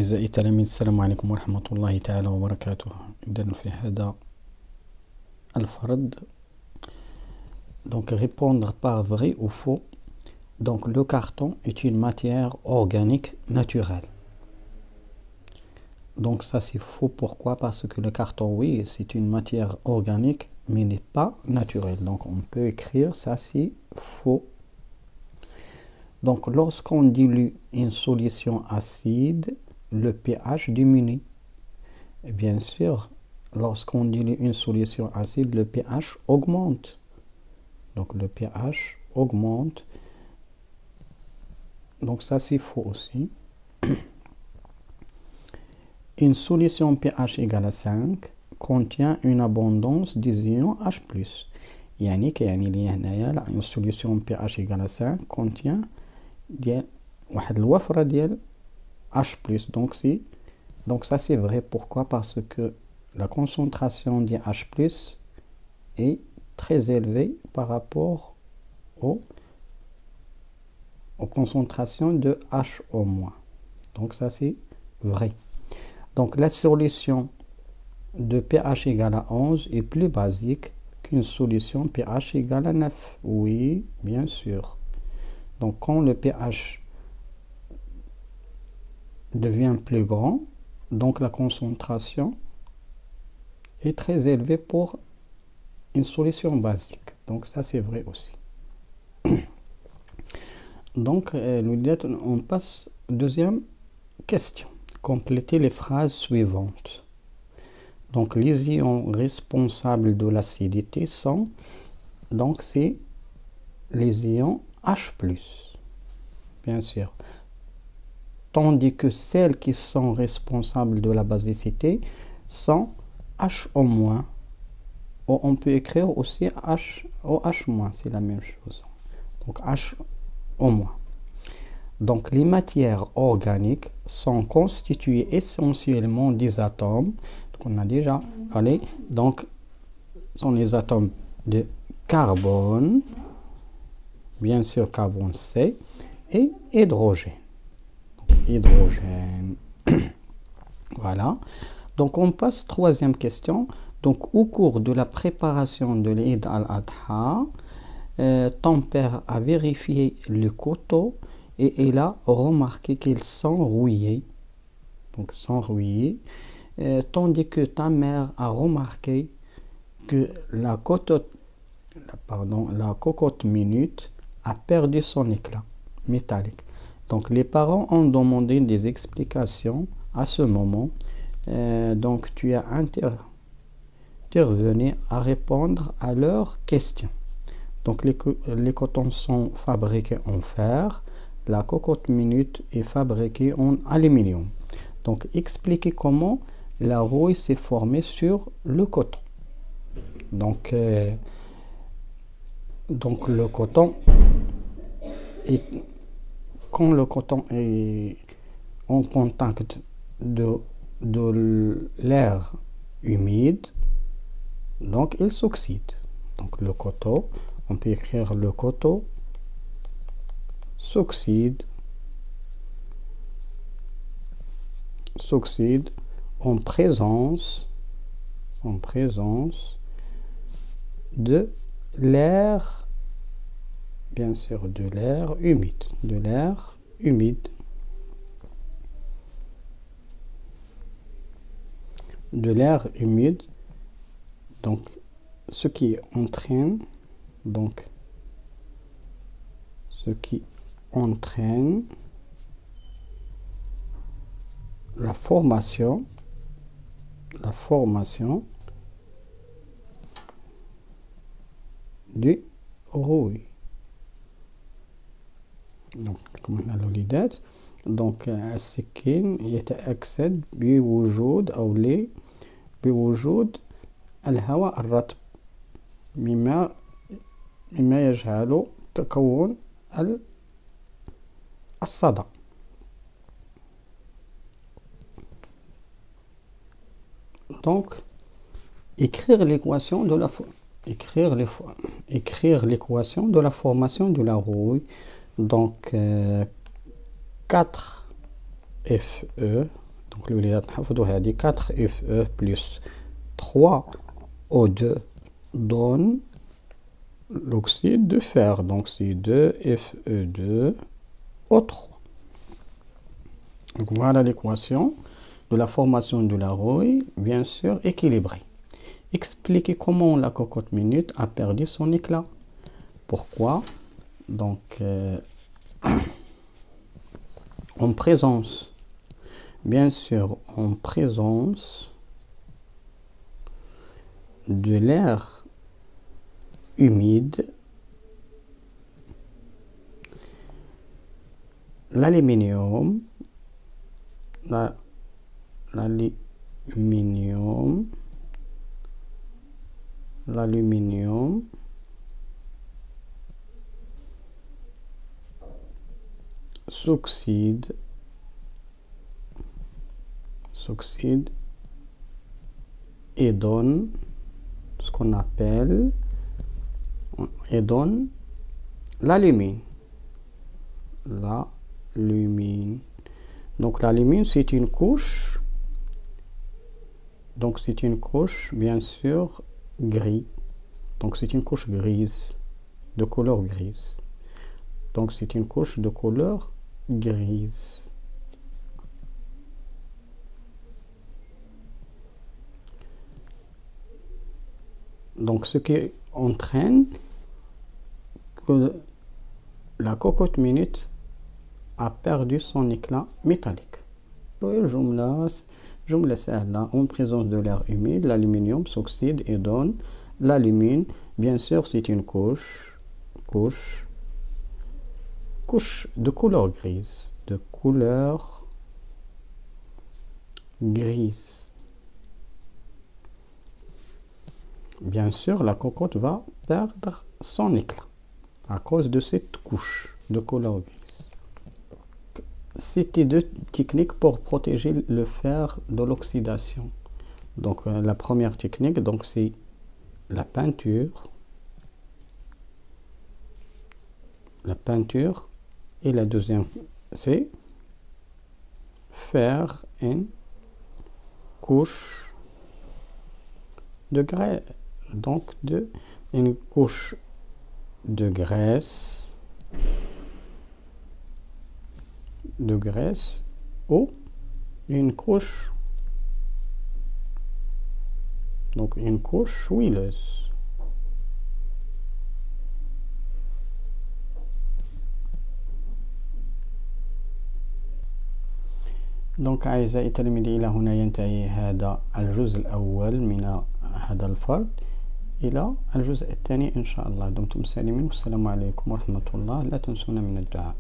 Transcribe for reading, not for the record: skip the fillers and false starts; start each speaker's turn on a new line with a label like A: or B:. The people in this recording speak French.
A: أعزائي التلاميذ، السلام عليكم ورحمة الله تعالى وبركاته. نبدأ في هذا الفرض. Donc répondre par vrai ou faux. Donc le carton est une matière organique naturelle. Donc ça c'est faux. Pourquoi? Parce que le carton, oui, c'est une matière organique mais n'est pas naturelle. Donc on peut écrire ça, c'est faux. Donc lorsqu'on dilue une solution acide, le pH diminue. Et bien sûr, lorsqu'on dilue une solution acide, le pH augmente. Donc le pH augmente. Donc ça c'est faux aussi. Une solution pH égale à 5 contient une abondance des ions H+. يعني اللي هنايا une solution pH égale à 5 contient ديال واحد الوفرة ديال H+. Donc ça c'est vrai. Pourquoi? Parce que la concentration de H+ est très élevée par rapport aux concentrations de HO-. Donc ça c'est vrai. Donc la solution de pH égale à 11 est plus basique qu'une solution pH égale à 9. Oui, bien sûr. Donc quand le pH devient plus grand, donc la concentration est très élevée pour une solution basique. Donc ça c'est vrai aussi. Donc on passe à la deuxième question. Complétez les phrases suivantes. Donc les ions responsables de l'acidité sont, donc c'est les ions H+, bien sûr. Tandis que celles qui sont responsables de la basicité sont HO-. Ou on peut écrire aussi OH-, c'est la même chose. Donc HO-. Donc les matières organiques sont constituées essentiellement des atomes. Donc on a déjà parlé. Donc sont les atomes de carbone, bien sûr carbone C, et hydrogène. Voilà. Donc on passe troisième question. Donc au cours de la préparation de l'Eid al-Adha, ton père a vérifié le coteau et il a remarqué qu'ils sont rouillés. Donc sont rouillés. Tandis que ta mère a remarqué que la cocotte minute a perdu son éclat métallique. Donc les parents ont demandé des explications à ce moment. Donc tu as intervenu à répondre à leurs questions. Donc les cotons sont fabriqués en fer. La cocotte minute est fabriquée en aluminium. Donc expliquez comment la rouille s'est formée sur le coton. Donc le coton est, quand le coton est en contact de l'air humide, donc il s'oxyde. Donc le coton, on peut écrire le coton s'oxyde en présence de l'air, bien sûr, de l'air humide. Donc ce qui entraîne la formation du rouille. Donc كما الوليدات donc السكين يتأكد بوجود الهواء الرطب مما يجعل تكون الصدى. Donc écrire l'équation de la formation de la rouille. Donc 4 Fe Donc الوليدات نحفظوا هذه 4Fe plus 3O2 donne l'oxyde de fer. Donc c'est 2Fe2O3. Donc voilà l'équation de la formation de la rouille, bien sûr équilibrée. Expliquez comment la cocotte minute a perdu son éclat. Pourquoi? Donc en présence, bien sûr, en présence de l'air humide, l'aluminium s'oxyde et donne ce qu'on appelle l'alumine. Donc l'alumine, c'est une couche. Donc c'est une couche, bien sûr, gris. Donc c'est une couche grise, de couleur grise. Donc c'est une couche de couleur grise. Donc ce qui entraîne que la cocotte minute a perdu son éclat métallique. جملة سهلة. En présence de l'air humide, l'aluminium s'oxyde et donne l'alumine. Bien sûr, c'est une couche de couleur grise. Bien sûr, la cocotte va perdre son éclat à cause de cette couche de couleur grise. C'était deux techniques pour protéger le fer de l'oxydation. Donc la première technique, donc c'est la peinture. Et la deuxième, c'est faire une couche de graisse. Donc une couche de graisse ou une couche huileuse. Donc أعزائي التلاميذ، إلى هنا ينتهي هذا الجزء الأول من هذا الفرد. إلى الجزء الثاني إن شاء الله. دمتم سالمين والسلام عليكم ورحمة الله. لا تنسونا من الدعاء.